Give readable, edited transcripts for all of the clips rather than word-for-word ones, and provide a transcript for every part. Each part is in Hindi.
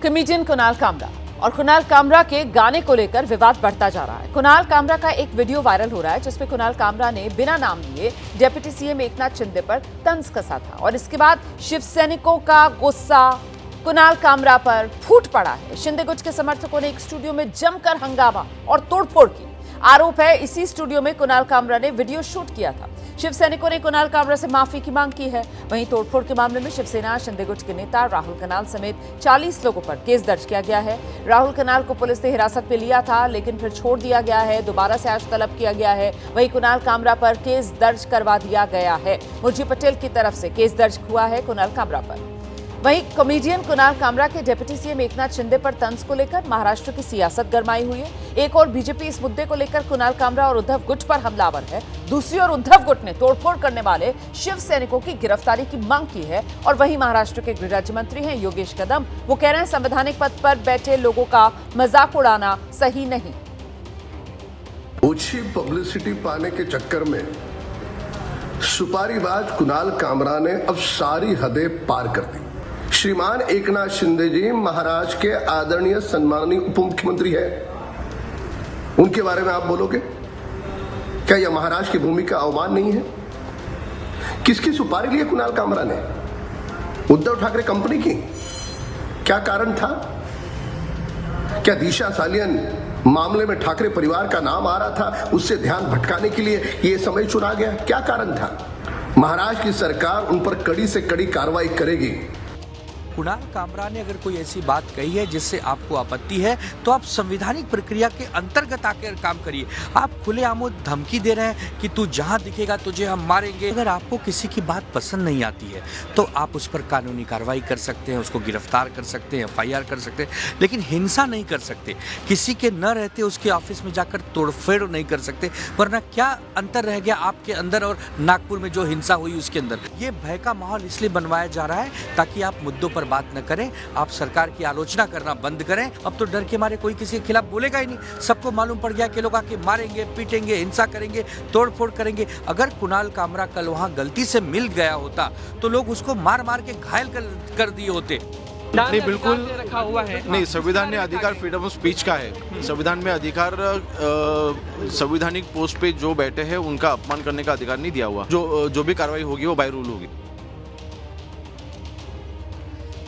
कॉमेडियन कुणाल कामरा और कुणाल कामरा के गाने को लेकर विवाद बढ़ता जा रहा है। कुणाल कामरा का एक वीडियो वायरल हो रहा है जिसमें कुणाल कामरा ने बिना नाम लिए डिप्टी सीएम एकनाथ शिंदे पर तंज कसा था और इसके बाद शिव सैनिकों का गुस्सा कुणाल कामरा पर फूट पड़ा है। शिंदे गुट के समर्थकों ने एक स्टूडियो में जमकर हंगामा और तोड़फोड़ की। आरोप है इसी स्टूडियो में कुणाल कामरा ने वीडियो शूट किया था। शिव सैनिकों ने कुणाल कामरा से माफी की मांग की है। वहीं तोड़फोड़ के मामले में शिवसेना शिंदे गुट के नेता राहुल कनाल समेत 40 लोगों पर केस दर्ज किया गया है। राहुल कनाल को पुलिस ने हिरासत में लिया था लेकिन फिर छोड़ दिया गया है। दोबारा से आज तलब किया गया है। वहीं कुणाल कामरा पर केस दर्ज करवा दिया गया है। मुर्जी पटेल की तरफ से केस दर्ज हुआ है कुणाल कामरा पर। वहीं कॉमेडियन कुणाल कामरा के डिप्टी सीएम एकनाथ शिंदे पर तंज को लेकर महाराष्ट्र की सियासत गरमाई हुई है। एक और बीजेपी इस मुद्दे को लेकर कुणाल कामरा और उद्धव गुट पर हमलावर है। दूसरी ओर उद्धव गुट ने तोड़फोड़ करने वाले शिव सैनिकों की गिरफ्तारी की मांग की है। और वहीं महाराष्ट्र के गृह राज्य मंत्री हैं योगेश कदम, वो कह रहे हैं संवैधानिक पद पर बैठे लोगों का मजाक उड़ाना सही नहीं। ओछी पब्लिसिटी पाने के चक्कर में सुपारीबाज कुणाल कामरा ने अब सारी हदें पार कर दी। श्रीमान एकनाथ शिंदे जी महाराष्ट्र के आदरणीय सम्माननीय उप मुख्यमंत्री है, उनके बारे में आप बोलोगे? क्या यह महाराष्ट्र की भूमि का अवमान नहीं है? किसकी सुपारी ली कुणाल कामरा ने? उद्धव ठाकरे कंपनी की? क्या कारण था? क्या दिशा सालियन मामले में ठाकरे परिवार का नाम आ रहा था, उससे ध्यान भटकाने के लिए यह समय चुना गया? क्या कारण था? महाराष्ट्र की सरकार उन पर कड़ी से कड़ी कार्रवाई करेगी। कुणाल कामरा ने अगर कोई ऐसी बात कही है जिससे आपको आपत्ति है तो आप संवैधानिक प्रक्रिया के अंतर्गत आकर काम करिए। आप खुलेआम धमकी दे रहे हैं कि तू जहां दिखेगा तुझे हम मारेंगे। अगर आपको किसी की बात पसंद नहीं आती है तो आप उस पर कानूनी कार्रवाई कर सकते हैं, उसको गिरफ्तार कर सकते हैं, FIR कर सकते हैं, लेकिन हिंसा नहीं कर सकते। किसी के न रहते उसके ऑफिस में जाकर तोड़फोड़ नहीं कर सकते। वरना क्या अंतर रह गया आपके अंदर और नागपुर में जो हिंसा हुई उसके अंदर? ये भय का माहौल इसलिए बनवाया जा रहा है ताकि आप मुद्दों पर बात न करें, आप सरकार की आलोचना करना बंद करें। अब तो डर के मारे कोई किसी के खिलाफ बोलेगा ही नहीं। सबको मालूम पड़ गया कि लोग आके मारेंगे, पीटेंगे, हिंसा करेंगे, तोड़फोड़ करेंगे। अगर कुणाल कामरा कल वहां गलती से मिल गया होता तो लोग उसको मार मार के घायल कर दिए होते। नहीं, बिल्कुल रखा हुआ है। नहीं, संविधान में अधिकार फ्रीडम ऑफ स्पीच का है। संविधान में अधिकार संवैधानिक पोस्ट पे जो बैठे हैं उनका अपमान करने का अधिकार नहीं दिया हुआ। जो भी कार्रवाई होगी वो बाय रूल होगी।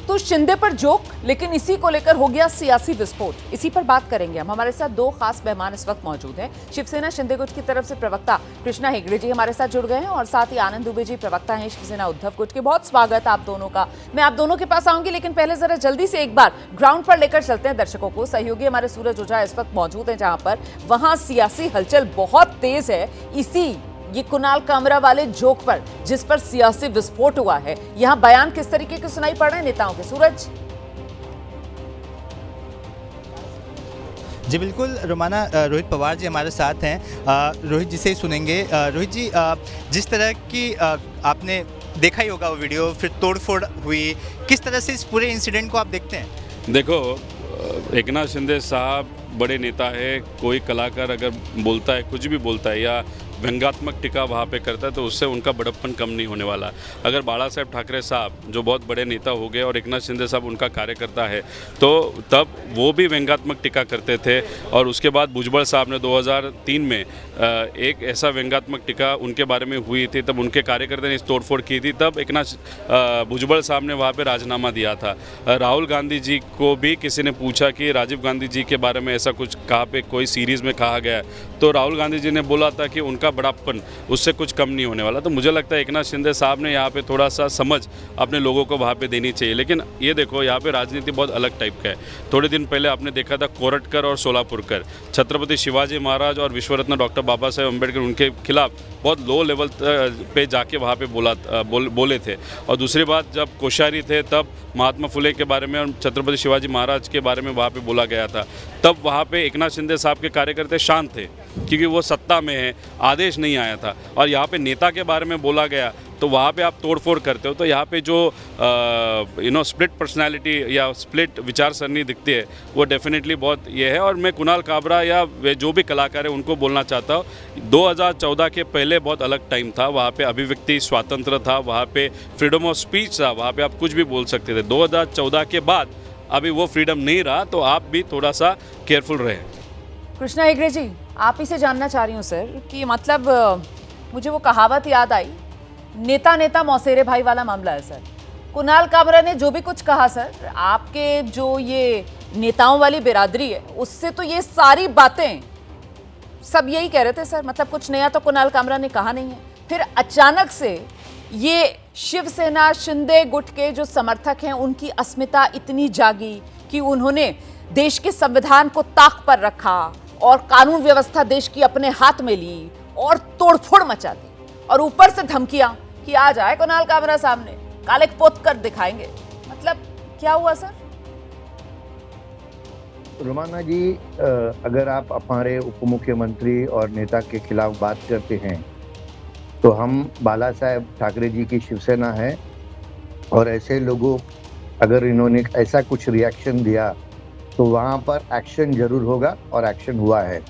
तो शिंदे पर जोक, लेकिन इसी को लेकर हो गया सियासी विस्फोट। इसी पर बात करेंगे हम। हमारे साथ दो खास मेहमान इस वक्त मौजूद हैं। शिवसेना शिंदे गुट की तरफ से प्रवक्ता कृष्णा हेगड़े जी हमारे साथ जुड़ गए हैं और साथ ही आनंद दुबे जी प्रवक्ता हैं शिवसेना उद्धव गुट के। बहुत स्वागत आप दोनों का। मैं आप दोनों के पास आऊंगी, लेकिन पहले जरा जल्दी से एक बार ग्राउंड पर लेकर चलते हैं दर्शकों को। सहयोगी हमारे सूरज ओझा इस वक्त मौजूद है जहां पर वहां सियासी हलचल बहुत तेज है। ये कुणाल कामरा वाले जोक पर जिस पर सियासी विस्फोट हुआ है, यहां बयान किस तरीके के सुनाई पड़ रहे हैं नेताओं के? सूरज जी बिल्कुल रोमाना, रोहित पवार जी हमारे साथ हैं। रोहित जी से ही सुनेंगे। रोहित जी, जिस तरह की आपने देखा ही होगा वो वीडियो, फिर तोड़फोड़ हुई, किस तरह से इस पूरे इंसिडेंट को आप देखते हैं? देखो, एकनाथ शिंदे साहब बड़े नेता है। कोई कलाकार अगर बोलता है, कुछ भी बोलता है या व्यंग्यात्मक टीका वहाँ पे करता है तो उससे उनका बड़प्पन कम नहीं होने वाला। अगर बाला साहेब ठाकरे साहब जो बहुत बड़े नेता हो गए और एकनाथ शिंदे साहब उनका कार्यकर्ता है तो तब वो भी व्यंग्यात्मक टीका करते थे। और उसके बाद भुजबल साहब ने 2003 में एक ऐसा व्यंग्यात्मक टीका उनके बारे में हुई थी, तब उनके कार्यकर्ता ने इस तोड़फोड़ की थी। तब एकनाथ भुजबल साहब ने वहाँ पर राजीनामा दिया था। राहुल गांधी जी को भी किसी ने पूछा कि राजीव गांधी जी के बारे में ऐसा कुछ कहाँ पे कोई सीरीज़ में कहा गया तो राहुल गांधी जी ने बोला था कि उनका बड़ापन उससे कुछ कम नहीं होने वाला। तो मुझे लगता है एकनाथ शिंदे साहब ने यहाँ पे थोड़ा सा समझ अपने लोगों को वहाँ पे देनी चाहिए। लेकिन ये देखो, यहाँ पे राजनीति बहुत अलग टाइप का है। थोड़े दिन पहले आपने देखा था कोरटकर और सोलापुरकर, छत्रपति शिवाजी महाराज और विश्वरत्न डॉक्टर बाबा साहेब अम्बेडकर, उनके खिलाफ बहुत लो लेवल पे जाके वहाँ पे बोले थे। और दूसरी बात, जब कोश्यारी थे तब महात्मा फुले के बारे में और छत्रपति शिवाजी महाराज के बारे में वहाँ पे बोला गया था। तब वहाँ पे एकनाथ शिंदे साहब के कार्यकर्ता शांत थे क्योंकि वो सत्ता में है, आदेश नहीं आया था। और यहाँ पे नेता के बारे में बोला गया तो वहाँ पे आप तोड़फोड़ करते हो। तो यहाँ पे जो स्प्लिट पर्सनालिटी या स्प्लिट विचार सरणी दिखती है वो डेफिनेटली बहुत ये है। और मैं कुणाल कामरा या वे जो भी कलाकार है उनको बोलना चाहता हूँ, 2014 के पहले बहुत अलग टाइम था। वहाँ पे अभिव्यक्ति स्वातंत्र था, वहाँ पे फ्रीडम ऑफ स्पीच था, वहाँ पे आप कुछ भी बोल सकते थे। 2014 के बाद अभी वो फ्रीडम नहीं रहा, तो आप भी थोड़ा सा केयरफुल रहें। कृष्णा हेगड़े जी, आप ही से जानना चाह रही हूँ सर कि मतलब मुझे वो कहावत याद आई, नेता नेता मौसेरे भाई वाला मामला है सर। कुणाल कामरा ने जो भी कुछ कहा सर, आपके जो ये नेताओं वाली बिरादरी है उससे तो ये सारी बातें सब यही कह रहे थे सर, मतलब कुछ नया तो कुणाल कामरा ने कहा नहीं है। फिर अचानक से ये शिवसेना शिंदे गुट के जो समर्थक हैं उनकी अस्मिता इतनी जागी कि उन्होंने देश के संविधान को ताक पर रखा और कानून व्यवस्था देश की अपने हाथ में ली और तोड़फोड़ मचा दी, और ऊपर से धमकियां कि आ जाए कुणाल कामरा सामने, काले पोत कर दिखाएंगे। मतलब क्या हुआ सर? रोमाना जी, अगर आप हमारे उप मुख्यमंत्री और नेता के खिलाफ बात करते हैं तो हम बाला साहेब ठाकरे जी की शिवसेना है, और ऐसे लोगों अगर इन्होंने ऐसा कुछ रिएक्शन दिया तो वहाँ पर एक्शन जरूर होगा, और एक्शन हुआ है,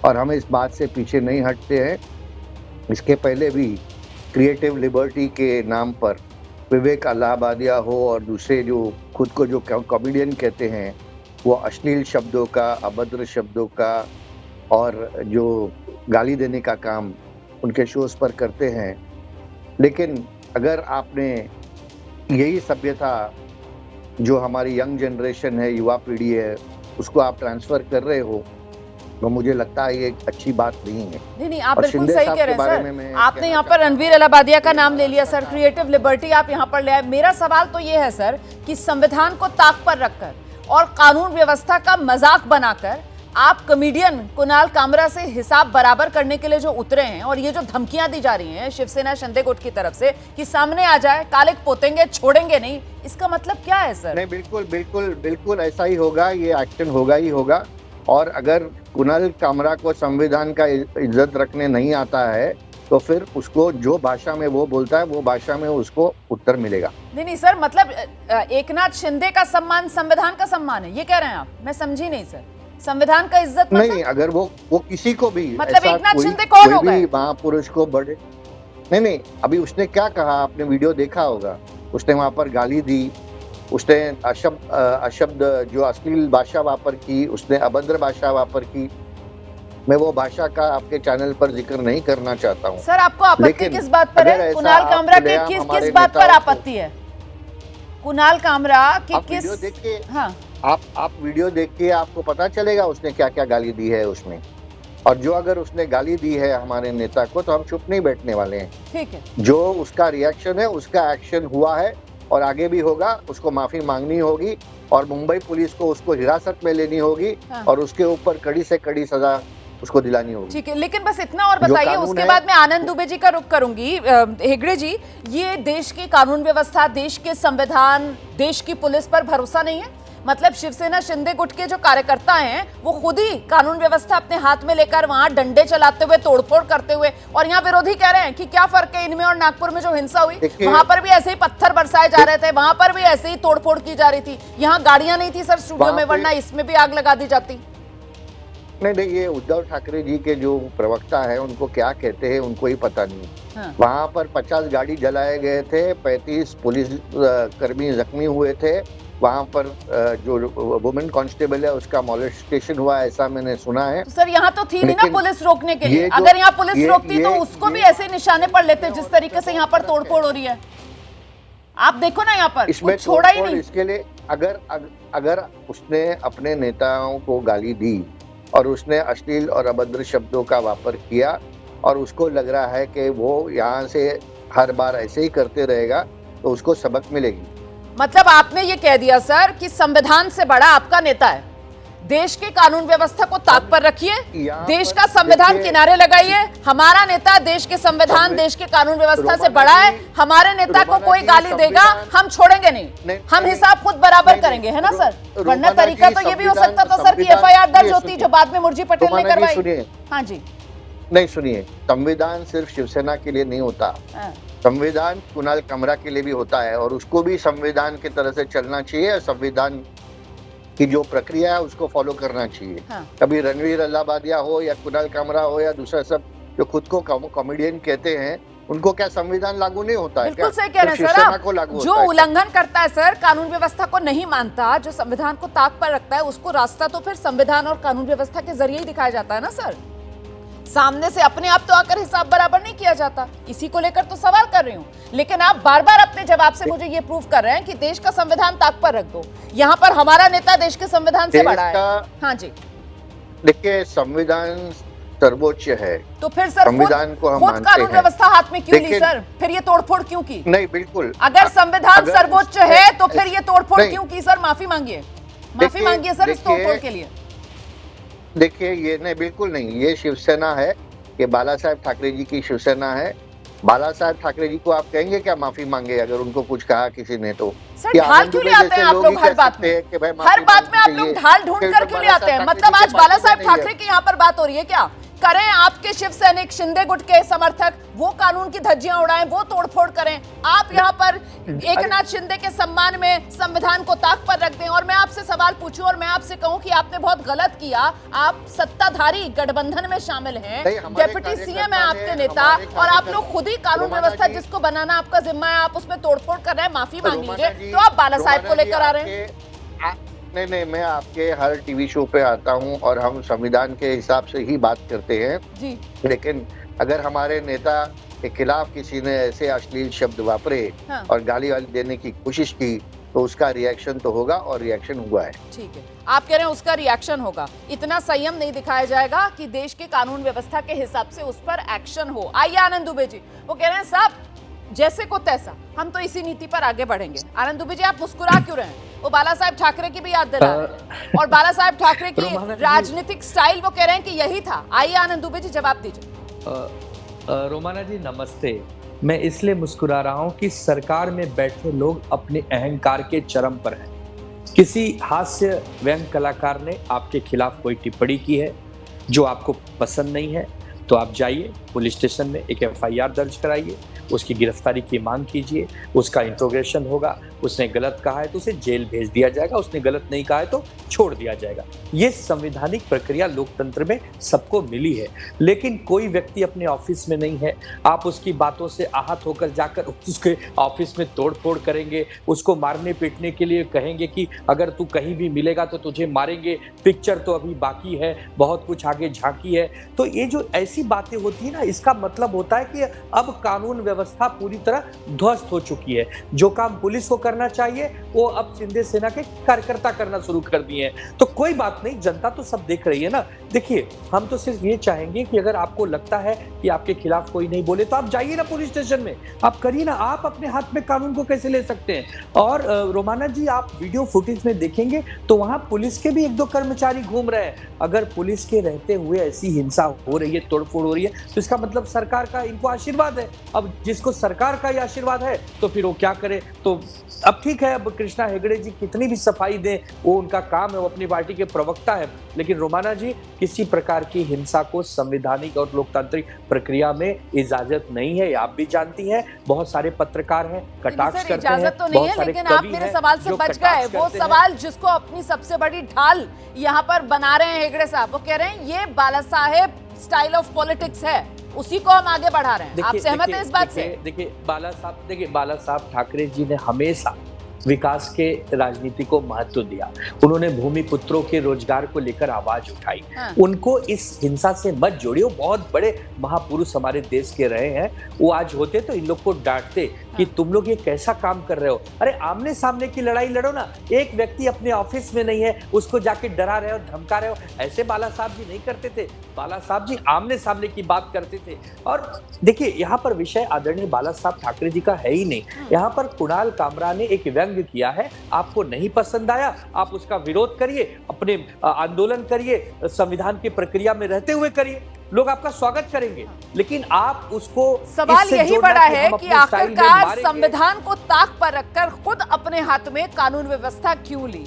और हम इस बात से पीछे नहीं हटते हैं। इसके पहले भी क्रिएटिव लिबर्टी के नाम पर विवेक इलाहाबादिया हो और दूसरे जो खुद को जो कॉमेडियन कहते हैं, वो अश्लील शब्दों का, अभद्र शब्दों का और जो गाली देने का काम उनके शोज पर करते हैं। लेकिन अगर आपने यही सभ्यता जो हमारी यंग जनरेशन है, युवा पीढ़ी है, उसको आप ट्रांसफर कर रहे हो, तो मुझे लगता है ये एक अच्छी बात नहीं है। नहीं, आप और बिल्कुल शिंदे सही साहब कह रहे के हैं बारे में सर। मैं आपने कहना यहाँ पर चाहता हूं। रणवीर इलाहाबादिया का नाम ले लिया सर, क्रिएटिव लिबर्टी आप यहाँ पर ले आए। मेरा सवाल तो ये है सर कि संविधान को ताक पर रखकर और कानून व्यवस्था का मजाक बनाकर आप कॉमेडियन कुणाल कामरा से हिसाब बराबर करने के लिए जो उतरे हैं, और ये जो धमकियां दी जा रही हैं शिवसेना शिंदे गुट की तरफ से कि सामने आ जाए, काले पोतेंगे, छोड़ेंगे नहीं, इसका मतलब क्या है सर? नहीं, बिल्कुल बिल्कुल बिल्कुल ऐसा ही होगा, ये एक्शन होगा ही होगा। और अगर कुणाल कामरा को संविधान का इज्जत रखने नहीं आता है तो फिर उसको जो भाषा में वो बोलता है वो भाषा में उसको उत्तर मिलेगा। नहीं सर, मतलब एकनाथ शिंदे का सम्मान संविधान का सम्मान है, ये कह रहे हैं आप? मैं समझी नहीं सर। संविधान का इज्जत मतलब? नहीं, अगर वो किसी को भी मतलब एकनाथ शिंदे कौन हो गए? महापुरुष को बड़े नहीं, अभी उसने क्या कहा आपने वीडियो देखा होगा, उसने वहां पर गाली दी, उसने अशब्द जो अश्लील भाषा वापर की, उसने अभद्र भाषा वापर की। मैं वो भाषा का आपके चैनल पर जिक्र नहीं करना चाहता हूँ। सर आपको आपत्ति किस बात पर है? कुणाल कामरा की किस बात पर आपत्ति है? कुणाल कामरा की किस? वीडियो देख के, हाँ, आप वीडियो देख के आपको पता चलेगा उसने क्या क्या गाली दी है उसमें। और जो अगर उसने गाली दी है हमारे नेता को तो हम चुप नहीं बैठने वाले हैं। ठीक है, जो उसका रिएक्शन है उसका एक्शन हुआ है और आगे भी होगा। उसको माफी मांगनी होगी और मुंबई पुलिस को उसको हिरासत में लेनी होगी। हाँ। और उसके ऊपर कड़ी से कड़ी सजा उसको दिलानी होगी। ठीक है, लेकिन बस इतना और बताइए, उसके बाद मैं आनंद दुबे जी का रुख करूंगी। हेगड़े जी, ये देश की कानून व्यवस्था, देश के संविधान, देश की पुलिस पर भरोसा नहीं है? मतलब शिवसेना शिंदे गुट के जो कार्यकर्ता हैं वो खुद ही कानून व्यवस्था अपने हाथ में लेकर वहां डंडे चलाते हुए, तोड़फोड़ करते हुए, और यहाँ विरोधी कह रहे हैं कि क्या फर्क है इनमें और नागपुर में जो हिंसा हुई, वहां पर भी ऐसे ही पत्थर बरसाए जा रहे थे, वहां पर भी ऐसे ही तोड़फोड़ की जा रही थी। यहाँ गाड़ियां नहीं थी सर स्टूडियो में, वरना इसमें भी आग लगा दी जाती। नहीं, ये उद्धव ठाकरे जी के जो प्रवक्ता है उनको क्या कहते हैं उनको ही पता नहीं। हाँ। वहां पर 50 गाड़ी जलाए गए थे, 35 पुलिस कर्मी जख्मी हुए थे। वहां पर जो वुमेन कांस्टेबल है उसका मॉलेस्टेशन हुआ, ऐसा मैंने सुना है। तो सर यहाँ तो थी नहीं ना पुलिस रोकने के लिए। अगर यहाँ पुलिस रोकती तो उसको भी ऐसे निशाने पर लेते जिस तरीके से यहाँ पर तोड़फोड़ हो रही है। आप देखो ना यहाँ पर इसमें छोड़ा ही नहीं। इसके लिए अगर उसने अपने नेताओं को गाली दी और उसने अश्लील और अभद्र शब्दों का वापर किया और उसको लग रहा है कि वो यहाँ से हर बार ऐसे ही करते रहेगा तो उसको सबक मिलेगी। मतलब आपने ये कह दिया सर कि संविधान से बड़ा आपका नेता है। देश के कानून व्यवस्था को ताक पर रखिए, देश का संविधान किनारे लगाइए। हमारा नेता देश के संविधान, देश के कानून व्यवस्था से बड़ा है। हमारे नेता को कोई गाली देगा हम छोड़ेंगे नहीं, हम हिसाब खुद बराबर करेंगे, है ना सर? वरना तरीका तो ये भी हो सकता था सर कि एफआईआर दर्ज होती जो बाद में मुर्जी पटेल ने करवाई। हाँ जी, नहीं सुनिए, संविधान सिर्फ शिवसेना के लिए नहीं होता, संविधान कुणाल कामरा के लिए भी होता है और उसको भी संविधान की तरह से चलना चाहिए। संविधान की जो प्रक्रिया है उसको फॉलो करना चाहिए। हाँ। कभी रणवीर इलाहाबादिया हो या कुणाल कामरा हो या दूसरा सब जो खुद को कॉमेडियन कहते हैं उनको क्या संविधान लागू नहीं होता है? बिल्कुल क्या सही कह रहे हैं सिर्फ सर शिवसेना आप। को लागू जो होता है? उल्लंघन करता है सर, कानून व्यवस्था को नहीं मानता, जो संविधान को ताक पर रखता है, उसको रास्ता तो फिर संविधान और कानून व्यवस्था के जरिए ही दिखाया जाता है ना सर। सामने से अपने आप तो आकर हिसाब बराबर नहीं किया जाता। इसी को लेकर तो सवाल कर रही हूँ, लेकिन आप बार बार अपने जवाब से मुझे ये प्रूव कर रहे हैं कि देश का संविधान ताक पर रख दो। यहाँ पर हमारा नेता देश के संविधान से देश बड़ा है। का- हाँ जी, देखिए संविधान सर्वोच्च है, तो फिर सर संविधान को हम खुद मानते कानून हैं। व्यवस्था हाथ में क्यों ली लेकिन- सर? फिर ये तोड़फोड़ क्यों की? नहीं बिल्कुल। अगर संविधान अगर सर्वोच्च इसमें- है तो फिर ये तोड़फोड़ नहीं। क्यों की सर? माफी मांगिए, माफी देखिए- मांगिए सर इस देखिए- तोड़फोड़ के लिए। देखिए ये नहीं, बिल्कुल नहीं, ये शिवसेना है, ये बाला साहेब ठाकरे जी की शिवसेना है। बाला साहेब ठाकरे जी को आप कहेंगे क्या माफी मांगे अगर उनको कुछ कहा किसी ने तो? सर कि ढाल आनंद क्यों ले दुबे आते हैं जैसे आप लोग लोग ही हर कह बात सकते हैं में? कि भाई माफी हर बात में आप मांगनी लोग चाहिए। ढाल ढूंढ फिर कर तो क्यों ले बाला आते हैं? साहेब मतलब ठाकरे आज जी बाला की साहेब बात नहीं ठाकरे है। की यहाँ पर बात हो रही है क्या? करें आपके शिव सैनिक शिंदे गुट के समर्थक, वो कानून की धज्जियां उड़ाएं, वो तोड़फोड़ करें। आप यहाँ पर एकनाथ शिंदे के सम्मान में संविधान को ताक पर रख दें। और मैं आपसे सवाल पूछूं और मैं आपसे कहूं कि आपने बहुत गलत किया। आप सत्ताधारी गठबंधन में शामिल हैं, नहीं, हमारे डेप्यूटी सीएम है कार्यकर्ता आपके ने, नेता, हमारे और आप कार्यकर्ता- लोग खुद ही कानून रोमाना व्यवस्था जी- जिसको बनाना आपका जिम्मा है, आप उसमें तोड़फोड़ कर रहे हैं। माफी मांग रोमाना लीजिए। जी- तो आप बाला साहेब को रोमाना जी लेकर आ रहे हैं। नहीं, मैं आपके हर टीवी शो पे आता हूं और हम संविधान के हिसाब से ही बात करते हैं। जी, लेकिन अगर हमारे नेता के खिलाफ किसी ने ऐसे अश्लील शब्द वापरे हाँ। और गाली वाली देने की कोशिश की तो उसका रिएक्शन तो होगा, और रिएक्शन हुआ है। ठीक है, आप कह रहे हैं उसका रिएक्शन होगा। इतना संयम नहीं दिखाया जाएगा कि देश के कानून व्यवस्था के हिसाब से उस पर एक्शन हो। आइए आनंद दुबे जी, वो कह रहे हैं साहब जैसे को तैसा, हम तो इसी नीति पर आगे बढ़ेंगे। आनंद दुबे जी, आप मुस्कुरा क्यों रहे हैं? वो बाला साहेब ठाकरे की भी याद दिला रहे हैं, और बाला साहेब ठाकरे की रोमाना जी- राजनीतिक स्टाइल वो कह रहे हैं कि यही था। आइए आनंद दुबे जी, जवाब दीजिए। रोमाना जी नमस्ते। मैं इसलिए मुस्कुरा रहा हूं कि सरकार में बैठे लोग अपने अहंकार के चरम पर हैं। किसी हास्य व्यंग कलाकार ने आपके खिलाफ कोई टिप्पणी की है जो आपको पसंद नहीं है, तो आप जाइए पुलिस स्टेशन में एक एफआईआर दर्ज कराइए, उसकी गिरफ्तारी की मांग कीजिए, उसका इंट्रोगेशन होगा। उसने गलत कहा है तो उसे जेल भेज दिया जाएगा, उसने गलत नहीं कहा है तो छोड़ दिया जाएगा। ये संवैधानिक प्रक्रिया लोकतंत्र में सबको मिली है। लेकिन कोई व्यक्ति अपने ऑफिस में नहीं है, आप उसकी बातों से आहत होकर जाकर उसके ऑफिस में तोड़फोड़ करेंगे, उसको मारने पीटने के लिए कहेंगे कि अगर तू कहीं भी मिलेगा तो तुझे मारेंगे, पिक्चर तो अभी बाकी है, बहुत कुछ आगे झांकी है। तो ये जो ऐसी बातें होती है ना, इसका मतलब होता है कि अब कानून व्यवस्था पूरी तरह ध्वस्त हो चुकी है। जो काम पुलिस को करना चाहिए वो अब शिंदे सेना के कार्यकर्ता करना शुरू कर दिए हैं। तो कोई बात नहीं, जनता तो सब देख रही है ना। देखिए, हम तो सिर्फ ये चाहेंगे कि अगर आपको लगता है कि आपके खिलाफ कोई नहीं बोले तो आप जाइए ना पुलिस स्टेशन में, आप करिए ना। आप अपने हाथ में कानून को कैसे ले सकते हैं? और रोमाना जी, आप वीडियो फुटेज में देखेंगे तो वहां पुलिस के भी एक दो कर्मचारी घूम रहे हैं। अगर पुलिस के रहते हुए ऐसी हिंसा हो रही है, तोड़फोड़ हो रही है, तो इसका मतलब सरकार का इनको आशीर्वाद है। अब जिसको सरकार का ही आशीर्वाद है तो फिर वो क्या करे? तो अब ठीक है, अब कृष्णा हेगड़े जी कितनी भी सफाई दें, वो उनका काम है, वो अपनी पार्टी के प्रवक्ता है। लेकिन रोमाना जी, किसी प्रकार की हिंसा को संवैधानिक और लोकतांत्रिक प्रक्रिया में इजाजत नहीं है, आप भी जानती हैं। बहुत सारे पत्रकार हैं, कटाक्ष करते हैं, इजाजत तो नहीं है, लेकिन आप मेरे सवाल से बच गए। वो सवाल जिसको अपनी सबसे बड़ी ढाल यहाँ पर बना रहे हैं हेगड़े साहब, वो कह रहे हैं ये बाला साहेब स्टाइल ऑफ पॉलिटिक्स है, उसी को हम आगे बढ़ा रहे हैं। आप सहमत हैं इस बात से? देखिए बाला साहब ठाकरे जी ने हमेशा विकास के राजनीति को महत्व दिया। उन्होंने भूमि पुत्रों के रोजगार को लेकर आवाज उठाई। हाँ। उनको इस हिंसा से मत जोड़िए, वो बहुत बड़े महापुरुष हमारे देश के रहे हैं। वो आज होते तो इन लोग को डांटते कि तुम लोग ये कैसा काम कर रहे हो। अरे आमने सामने की लड़ाई लड़ो ना। एक व्यक्ति अपने ऑफिस में नहीं है, उसको जाके डरा रहे हो, धमका रहे हो। ऐसे बाला साहब जी नहीं करते थे। बाला साहब जी आमने सामने की बात करते थे। और देखिए, यहाँ पर विषय आदरणीय बाला साहब ठाकरे जी का है ही नहीं। यहाँ पर कुणाल कामरा ने एक व्यंग किया है। आपको नहीं पसंद आया, आप उसका विरोध करिए, अपने आंदोलन करिए, संविधान की प्रक्रिया में रहते हुए करिए, लोग आपका स्वागत करेंगे। लेकिन आप उसको सवाल यही बड़ा है कि आखिरकार मारेंगे। संविधान को ताक पर रखकर खुद अपने हाथ में कानून व्यवस्था क्यों ली?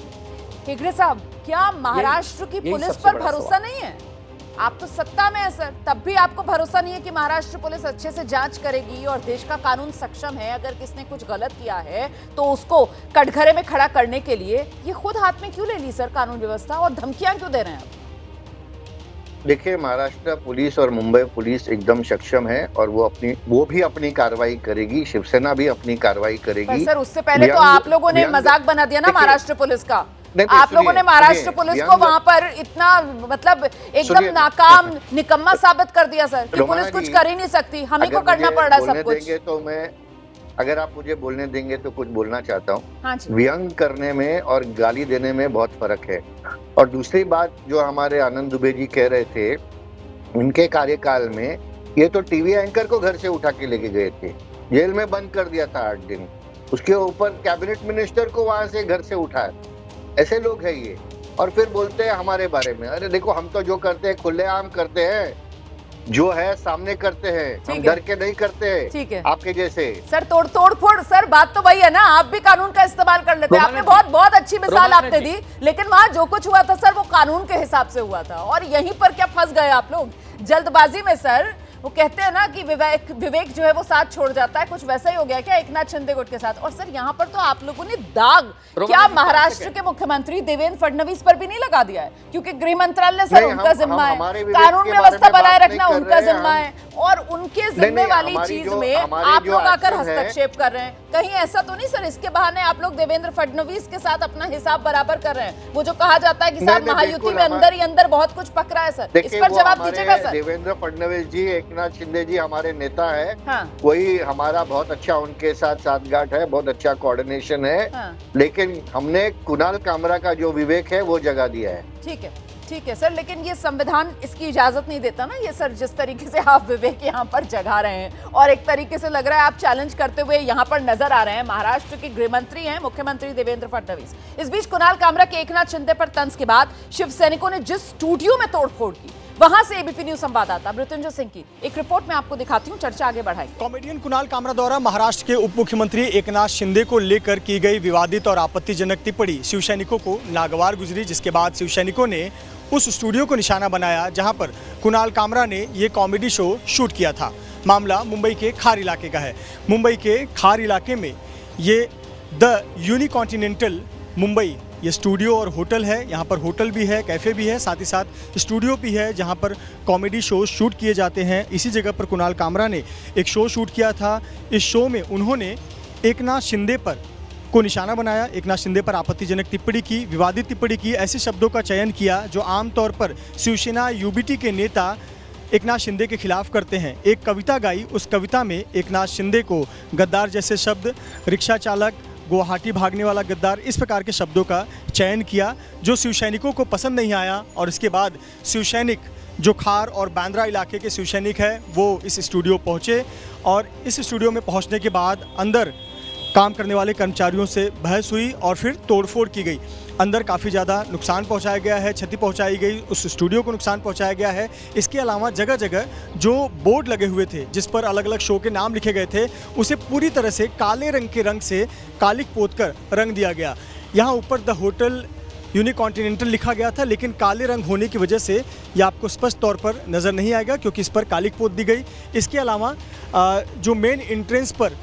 हेगड़े साहब, क्या महाराष्ट्र की पुलिस सबसे पर बड़ा भरोसा सवाल। नहीं है? आप तो सत्ता में है सर, तब भी आपको भरोसा नहीं है कि महाराष्ट्र पुलिस अच्छे से जांच करेगी और देश का कानून सक्षम है। अगर किसने कुछ गलत किया है तो उसको कटघरे में खड़ा करने के लिए ये खुद हाथ में क्यों ले ली सर कानून व्यवस्था, और धमकियां क्यों दे रहे हैं आप? देखिए, महाराष्ट्र पुलिस और मुंबई पुलिस एकदम सक्षम है और वो भी अपनी कार्रवाई करेगी, शिवसेना भी अपनी कार्रवाई पर करेगी। सर उससे पहले तो आप लोगों ने मजाक बना दिया ना महाराष्ट्र पुलिस का। आप लोगों ने महाराष्ट्र पुलिस को वहां पर इतना मतलब एकदम नाकाम निकम्मा साबित कर दिया सर कि पुलिस कुछ कर ही नहीं सकती, हम ही को करना पड़ रहा है सब कुछ। तो मैं, अगर आप मुझे बोलने देंगे तो कुछ बोलना चाहता हूँ। हाँ जी। व्यंग करने में और गाली देने में बहुत फर्क है। और दूसरी बात जो हमारे आनंद दुबे जी कह रहे थे, उनके कार्यकाल में ये तो टीवी एंकर को घर से उठा के लेके गए थे, जेल में बंद कर दिया था 8 दिन, उसके ऊपर कैबिनेट मिनिस्टर को वहां से घर से उठाया। ऐसे लोग हैं ये, और फिर बोलते हैं हमारे बारे में। अरे देखो, हम तो जो करते हैं खुलेआम करते हैं, जो है सामने करते हैं, हम डर के नहीं करते हैं। ठीक है, आपके जैसे सर तोड़ फोड़। सर बात तो वही है ना, आप भी कानून का इस्तेमाल कर लेते हैं। आपने बहुत अच्छी मिसाल आपने दी, लेकिन वहां जो कुछ हुआ था सर वो कानून के हिसाब से हुआ था, और यहीं पर क्या फंस गए आप लोग जल्दबाजी में। सर वो कहते हैं ना कि विवेक जो है वो साथ छोड़ जाता है, कुछ वैसा ही हो गया क्या एकनाथ शिंदे गुट के साथ। और सर यहाँ पर तो आप लोगों ने दाग क्या महाराष्ट्र के मुख्यमंत्री देवेंद्र फडणवीस पर भी नहीं लगा दिया है, क्योंकि गृह मंत्रालय सर उनका जिम्मा है, कानून व्यवस्था बनाए रखना उनका जिम्मा है, और उनके जिम्मे वाली चीज में आप लोग आकर हस्तक्षेप कर रहे हैं। कहीं ऐसा तो नहीं सर इसके बहाने आप लोग देवेंद्र फडणवीस के साथ अपना हिसाब बराबर कर रहे हैं? वो जो कहा जाता है कि साहब महायुति में अंदर ही अंदर बहुत कुछ पकड़ा है सर, इस पर जवाब दीजिएगा सर। देवेंद्र फडणवीस जी, एकनाथ शिंदे जी हमारे नेता है। हाँ। वही हमारा बहुत अच्छा उनके साथ साठगांठ है, बहुत अच्छा कोऑर्डिनेशन है। हाँ। लेकिन हमने कुणाल कामरा का जो विवेक है वो जगा दिया है। ठीक है सर, लेकिन ये संविधान इसकी इजाजत नहीं देता ना। ये सर जिस तरीके से आप विवेक यहाँ पर जगा रहे हैं, और एक तरीके से लग रहा है आप चैलेंज करते हुए यहाँ पर नजर आ रहे हैं। महाराष्ट्र के गृह मंत्री हैं मुख्यमंत्री देवेंद्र फडणवीस। इस बीच कुणाल कामरा के एकनाथ शिंदे पर तंज के बाद शिव सैनिकों ने जिस स्टूडियो में तोड़फोड़ की, वहां से एबीपी न्यूज संवाददाता मृत्युंजय सिंह की एक रिपोर्ट में आपको दिखाती हूँ, चर्चा आगे बढ़ाई। कॉमेडियन कुणाल कामरा द्वारा महाराष्ट्र के उप मुख्यमंत्री एकनाथ शिंदे को लेकर की गई विवादित और आपत्तिजनक टिप्पणी शिव सैनिकों को नागवार गुजरी, जिसके बाद शिव सैनिकों ने उस स्टूडियो को निशाना बनाया जहां पर कुणाल कामरा ने ये कॉमेडी शो शूट किया था। मामला मुंबई के खार इलाके का है। मुंबई के खार इलाके में ये द यूनिकॉन्टिनेंटल मुंबई ये स्टूडियो और होटल है। यहाँ पर होटल भी है, कैफ़े भी है, साथ ही साथ स्टूडियो भी है जहाँ पर कॉमेडी शो शूट किए जाते हैं। इसी जगह पर कुणाल कामरा ने एक शो शूट किया था। इस शो में उन्होंने एकनाथ शिंदे पर को निशाना बनाया, एकनाथ शिंदे पर आपत्तिजनक टिप्पणी की, विवादित टिप्पणी की, ऐसे शब्दों का चयन किया जो आमतौर पर शिवसेना यूबीटी के नेता एकनाथ शिंदे के खिलाफ करते हैं। एक कविता गाई, उस कविता में एकनाथ शिंदे को गद्दार जैसे शब्द, रिक्शा चालक, गुवाहाटी भागने वाला गद्दार, इस प्रकार के शब्दों का चयन किया जो शिव सैनिकों को पसंद नहीं आया। और इसके बाद शिव सैनिक जो खार और बांद्रा इलाके के शिव सैनिक है वो इस स्टूडियो पहुँचे, और इस स्टूडियो में पहुँचने के बाद अंदर काम करने वाले कर्मचारियों से बहस हुई और फिर तोड़फोड़ की गई। अंदर काफ़ी ज़्यादा नुकसान पहुंचाया गया है, क्षति पहुंचाई गई, उस स्टूडियो को नुकसान पहुंचाया गया है। इसके अलावा जगह जगह जो बोर्ड लगे हुए थे जिस पर अलग अलग शो के नाम लिखे गए थे, उसे पूरी तरह से काले रंग के रंग से कालिक पोत कर रंग दिया गया। यहाँ ऊपर द होटल यूनिकॉन्टिनेंटल लिखा गया था, लेकिन काले रंग होने की वजह से ये आपको स्पष्ट तौर पर नज़र नहीं आएगा क्योंकि इस पर कालिक पोत दी गई। इसके अलावा जो मेन एंट्रेंस पर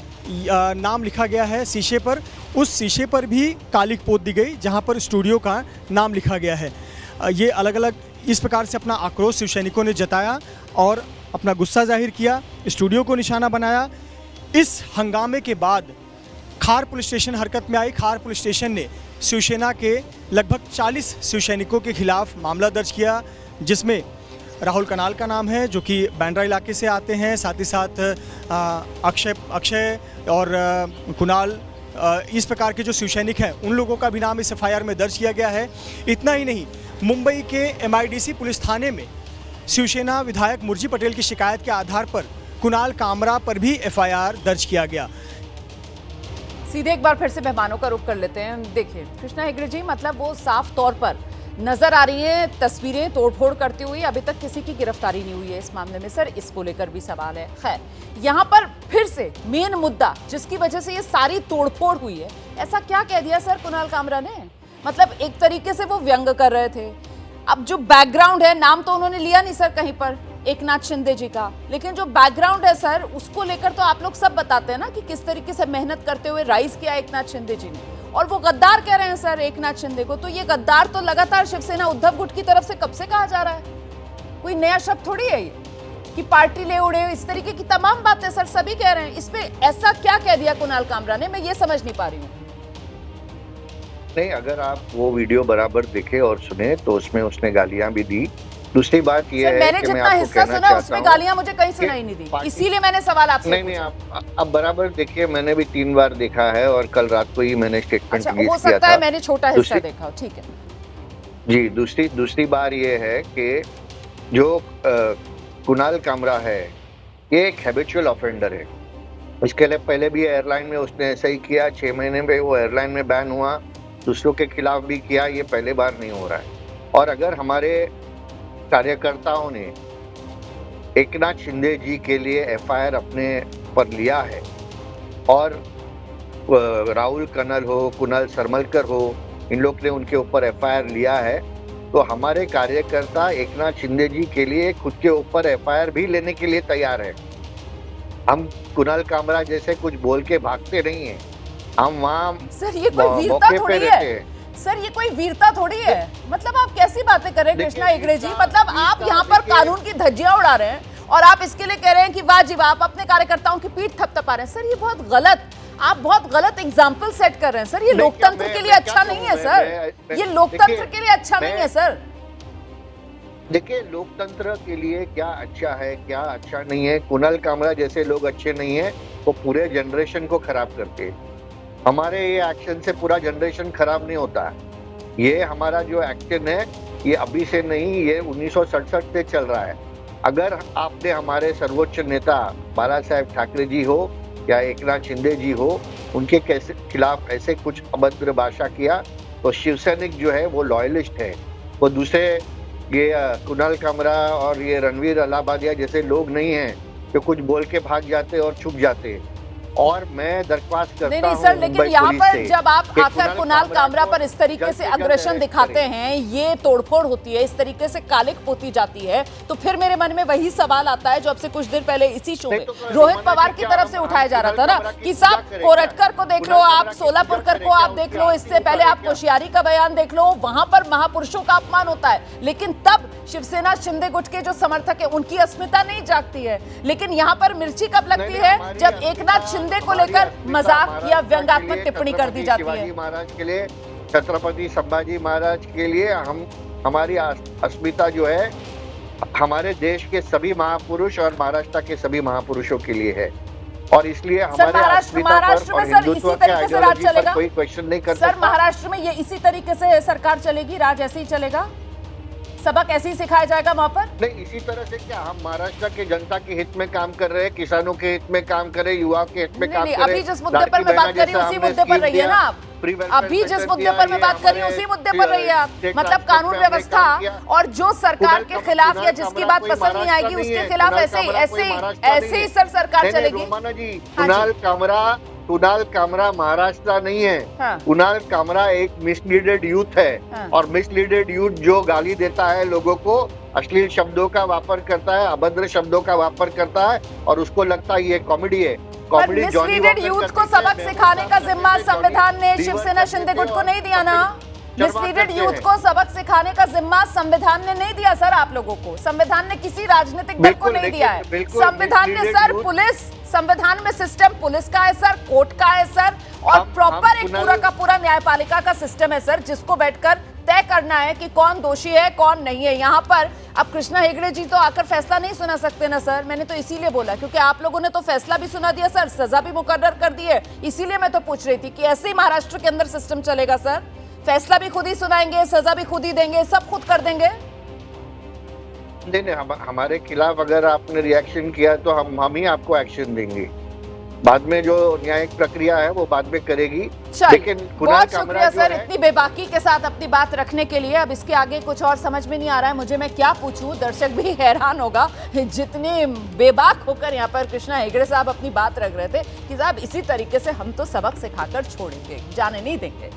नाम लिखा गया है शीशे पर, उस शीशे पर भी कालिक पोत दी गई जहां पर स्टूडियो का नाम लिखा गया है। ये अलग अलग इस प्रकार से अपना आक्रोश शिव सैनिकों ने जताया और अपना गुस्सा जाहिर किया, स्टूडियो को निशाना बनाया। इस हंगामे के बाद खार पुलिस स्टेशन हरकत में आई। खार पुलिस स्टेशन ने शिवसेना के लगभग 40 शिव सैनिकों के खिलाफ मामला दर्ज किया, जिसमें राहुल कनाल का नाम है जो कि बांद्रा इलाके से आते हैं, साथ ही साथ अक्षय और कुणाल, इस प्रकार के जो शिव सैनिक हैं उन लोगों का भी नाम इस एफआईआर में दर्ज किया गया है। इतना ही नहीं, मुंबई के एमआईडीसी पुलिस थाने में शिवसेना विधायक मुर्जी पटेल की शिकायत के आधार पर कुणाल कामरा पर भी एफआईआर दर्ज किया गया। सीधे एक बार फिर से मेहमानों का रुख कर लेते हैं। देखिए कृष्णा हेगड़े जी, मतलब वो साफ तौर पर नजर आ रही हैं तस्वीरें तोड़फोड़ करती हुई। अभी तक किसी की गिरफ्तारी नहीं हुई है इस मामले में सर, इसको लेकर भी सवाल है। खैर, यहाँ पर फिर से मेन मुद्दा जिसकी वजह से ये सारी तोड़फोड़ हुई है, ऐसा क्या कह दिया सर कुणाल कामरा ने? मतलब एक तरीके से वो व्यंग कर रहे थे। अब जो बैकग्राउंड है, नाम तो उन्होंने लिया नहीं सर कहीं पर एकनाथ शिंदे जी का, लेकिन जो बैकग्राउंड है सर उसको लेकर तो आप लोग सब बताते हैं ना कि किस तरीके से मेहनत करते हुए राइज किया एकनाथ शिंदे जी ने। और वो गद्दार कह रहे हैं सर एकनाथ शिंदे को, तो ये गद्दार तो लगातार शिवसेना उद्धव गुट की तरफ से कब से कहा जा रहा है? कोई नया शब्द थोड़ी है ये कि पार्टी ले उड़े, इस तरीके की तमाम बातें सर सभी कह रहे हैं। इसमें ऐसा क्या कह दिया कुणाल कामरा ने, मैं ये समझ नहीं पा रही हूँ। नहीं, अगर आप वो वीडियो बराबर देखे और सुने तो उसमें उसने गालियां भी दी। दूसरी बात ये है मैंने कि मैं जितना आपको हिस्सा कहना सुना चाहता उसमें हूं गालियां मुझे कहीं कि सुनाई नहीं दी, पार्टी- इसीलिए मैंने सवाल आपसे नहीं, पूछा। आप बराबर देखिए, मैंने भी 3 बार देखा है और कल रात को ही मैंने स्टेटमेंट अच्छा, रिलीज हो किया सकता था। है मैंने छोटा हिस्सा दूसरी- देखा हो, ठीक है। जी, दूसरी बार ये है कि जो कुणाल कामरा है ये एक हैबिचुअल ऑफेंडर है। इसके लिए पहले भी एयरलाइन में उसने ऐसा ही किया, 6 महीने में वो एयरलाइन में बैन हुआ, दूसरों के खिलाफ भी किया, ये पहले बार नहीं हो रहा है। और अगर हमारे कार्यकर्ताओं ने एकनाथ शिंदे जी के लिए एफआईआर अपने पर लिया है और राहुल कनल हो, कुणाल सरमलकर हो, इन लोग ने उनके ऊपर एफआईआर लिया है, तो हमारे कार्यकर्ता एकनाथ शिंदे जी के लिए खुद के ऊपर एफआईआर भी लेने के लिए तैयार है। हम कुणाल कामरा जैसे कुछ बोल के भागते नहीं है, हम वहाँ सर ये कोई वीरता मौके पे थोड़ी रहते है, हैं। सर ये कोई वीरता थोड़ी है। मतलब आप कैसी बातें कर रहे हैं देखिए, कृष्णा हेगड़े जी, वीरता- मतलब आप वीरता यहाँ पर देखिए- कानून की धज्जियां उड़ा रहे हैं और आप इसके लिए कह रहे हैं कि वाह जी वाह, आप अपने कार्यकर्ताओं की पीठ थपथपा रहे हैं। सर ये बहुत गलत, आप बहुत गलत एग्जाम्पल सेट कर रहे हैं सर। ये मैं लोकतंत्र क्या- के लिए मैं अच्छा क्या नहीं कहूं? है सर, मैं- ये लोकतंत्र देखिए, के लिए अच्छा नहीं है सर। देखिए, लोकतंत्र के लिए क्या अच्छा है क्या अच्छा नहीं है, कुणाल कामरा जैसे लोग अच्छे नहीं है, वो पूरे जनरेशन को खराब करते हैं। हमारे ये एक्शन से पूरा जनरेशन खराब नहीं होता है। ये हमारा जो एक्शन है ये अभी से नहीं, ये 1967 से चल रहा है। अगर आपने हमारे सर्वोच्च नेता बाला साहेब ठाकरे जी हो या एकनाथ शिंदे जी हो, उनके कैसे खिलाफ ऐसे कुछ अभद्र भाषा किया तो शिवसैनिक जो है वो लॉयलिस्ट है, वो दूसरे ये कुणाल कामरा और ये रणवीर अलाहाबादिया जैसे लोग नहीं हैं जो कुछ बोल के भाग जाते और छुप जाते। और मैं दरख्वास्त करता नहीं हूं सर, लेकिन मुंबई यहाँ पुलिस पर से जब आप कि आकर कुणाल कामरा पर इस तरीके जल्द से जल्द अग्रेशन अरेस्ट दिखाते करें। हैं, ये तोड़फोड़ होती है, इस तरीके से कालिक पोती जाती है, तो फिर मेरे मन में वही सवाल आता है जो अब से कुछ देर पहले इसी शो में नहीं तो रोहित रमना पवार जी की क्या तरफ से हम उठाया जा रहा था कुणाल ना कामरा की कि पूजा साहब करें कोरटकर को देख लो, कुणाल आप कामरा की सोलापुरकर पूजा को आप करें देख क्या? लो, इससे उसकी पहले पूजा आप क्या? कोश्यारी का बयान देख लो, वहां पर महापुरुषों का अपमान होता है, लेकिन तब शिवसेना शिंदे गुट के जो समर्थक है उनकी अस्मिता नहीं जागती है। लेकिन यहाँ पर मिर्ची कब लगती नहीं, है हमारी जब अस्मिता- एकनाथ शिंदे को हमारी लेकर अस्मिता मजाक महाराष्ट्र या के व्यंग्यात्मक लिए टिप्पणी कर दी छत्रपति जाती है। शिवाजी महाराज के लिए, छत्रपति संभाजी महाराज के लिए हमारी अस्मिता जो है हमारे देश के सभी महापुरुष और महाराष्ट्र के सभी महापुरुषों के लिए है, और इसलिए हमारे अस्मिता महाराष्ट्र पर में और सर इसी हिंदुत्व के तरीके से राज आइडियोलॉजी पर चलेगा? कोई क्वेश्चन नहीं कर सर सकता। महाराष्ट्र में ये इसी तरीके से सरकार चलेगी, राज ऐसे ही चलेगा, सबक ऐसे ही सिखाया जाएगा वहां पर? नहीं, इसी तरह से क्या हम महाराष्ट्र के जनता के हित में काम कर रहे हैं, किसानों के हित में काम कर रहे हैं, युवाओं के हित में काम नहीं, कर रहे अभी हैं। जिस मुद्दे पर मैं बात कर रही हूँ उसी मुद्दे पर रहिए ना आप। अभी जिस मुद्दे पर मैं बात कर रही हूँ उसी मुद्दे पर रहिए आप। मतलब कानून व्यवस्था और जो सरकार के खिलाफ या जिसकी बात पसंद नहीं आएगी उसके खिलाफ ऐसे ही सर सरकार चलेगी। रोमाना जी, हाँ जी। कुणाल कामरा महाराष्ट्र नहीं है। हाँ। कुणाल कामरा एक मिसलीडेड यूथ है, हाँ। और मिसलीडेड यूथ जो गाली देता है लोगों को, अश्लील शब्दों का वापर करता है, अभद्र शब्दों का वापर करता है, और उसको लगता है ये कॉमेडी है। पर मिसलीडेड यूथ को सबक सिखाने का जिम्मा संविधान ने शिवसेना शिंदे गुट को नहीं दिया ना। मिसलीडेड यूथ को सबक सिखाने का जिम्मा संविधान ने नहीं दिया सर आप लोगों को। संविधान ने किसी राजनीतिक दल को नहीं दिया है। संविधान ने सर पुलिस, संविधान में सिस्टम पुलिस का है सर, कोर्ट का है सर, और प्रॉपर एक पूरा का पूरा न्यायपालिका का सिस्टम है सर, जिसको बैठकर तय करना है कि कौन दोषी है कौन नहीं है। यहाँ पर अब कृष्णा हेगड़े जी तो आकर फैसला नहीं सुना सकते ना सर। मैंने तो इसीलिए बोला क्योंकि आप लोगों ने तो फैसला भी सुना दिया सर, सजा भी मुकर्रर कर दी है। इसीलिए मैं तो पूछ रही थी कि ऐसे ही महाराष्ट्र के अंदर सिस्टम चलेगा सर? फैसला भी खुद ही सुनाएंगे, सजा भी खुद ही देंगे, सब खुद कर देंगे? नहीं, हमारे खिलाफ अगर आपने रिएक्शन किया तो हम ही आपको एक्शन देंगे। बाद में जो न्यायिक प्रक्रिया है वो बाद में करेगी। लेकिन बहुत शुक्रिया सर इतनी बेबाकी के साथ अपनी बात रखने के लिए। अब इसके आगे कुछ और समझ में नहीं आ रहा है मुझे, मैं क्या पूछूं, दर्शक भी हैरान होगा जितने बेबाक होकर यहाँ पर कृष्णा हेगड़े साहब अपनी बात रख रहे थे कि साहब इसी तरीके से हम तो सबक सिखाकर छोड़ेंगे, जाने नहीं देंगे।